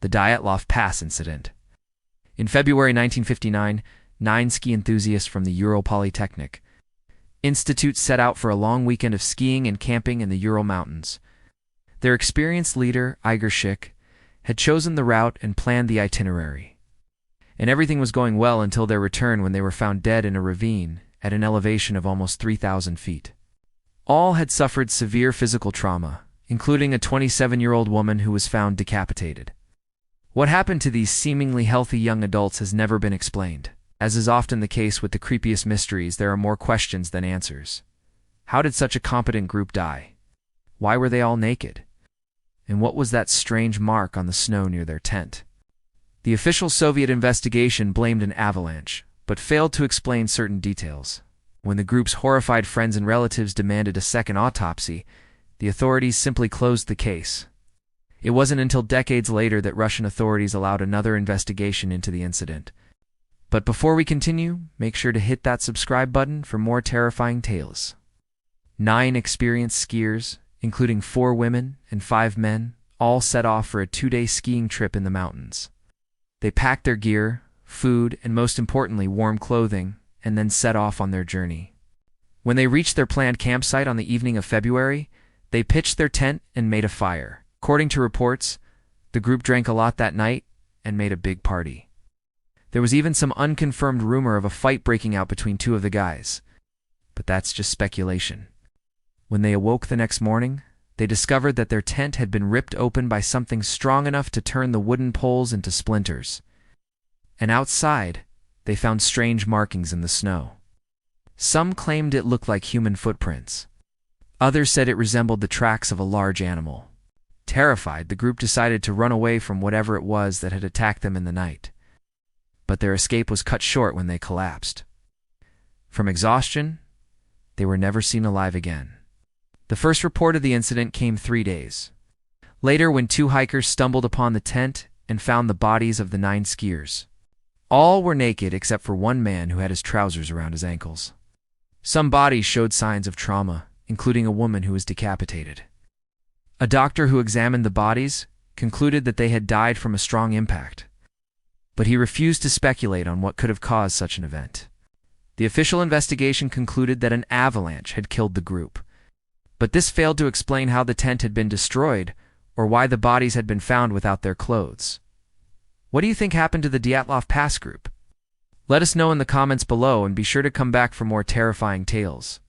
the Dyatlov Pass incident. In February 1959, 9 ski enthusiasts from the Ural Polytechnic Institute set out for a long weekend of skiing and camping in the Ural Mountains. Their experienced leader, Igor Schick, had chosen the route and planned the itinerary. And everything was going well until their return, when they were found dead in a ravine at an elevation of almost 3,000 feet. All had suffered severe physical trauma, including a 27-year-old woman who was found decapitated. What happened to these seemingly healthy young adults has never been explained. As is often the case with the creepiest mysteries, there are more questions than answers. How did such a competent group die? Why were they all naked? And what was that strange mark on the snow near their tent? The official Soviet investigation blamed an avalanche, but failed to explain certain details. When the group's horrified friends and relatives demanded a second autopsy, the authorities simply closed the case. It wasn't until decades later that Russian authorities allowed another investigation into the incident. But before we continue, make sure to hit that subscribe button for more terrifying tales. 9 experienced skiers, including 4 women and 5 men, all set off for a 2-day skiing trip in the mountains. They packed their gear, food, and most importantly, warm clothing, and then set off on their journey. When they reached their planned campsite on the evening of February, they pitched their tent and made a fire. According to reports, the group drank a lot that night and made a big party. There was even some unconfirmed rumor of a fight breaking out between 2 of the guys. But that's just speculation. When they awoke the next morning, they discovered that their tent had been ripped open by something strong enough to turn the wooden poles into splinters. And outside, they found strange markings in the snow. Some claimed it looked like human footprints. Others said it resembled the tracks of a large animal. Terrified, the group decided to run away from whatever it was that had attacked them in the night. But their escape was cut short when they collapsed. From exhaustion, they were never seen alive again. The first report of the incident came 3 days later, when 2 hikers stumbled upon the tent and found the bodies of the 9 skiers. All were naked except for one man who had his trousers around his ankles. Some bodies showed signs of trauma, including a woman who was decapitated. A doctor who examined the bodies concluded that they had died from a strong impact, but he refused to speculate on what could have caused such an event. The official investigation concluded that an avalanche had killed the group, but this failed to explain how the tent had been destroyed or why the bodies had been found without their clothes. What do you think happened to the Dyatlov Pass group? Let us know in the comments below, and be sure to come back for more terrifying tales.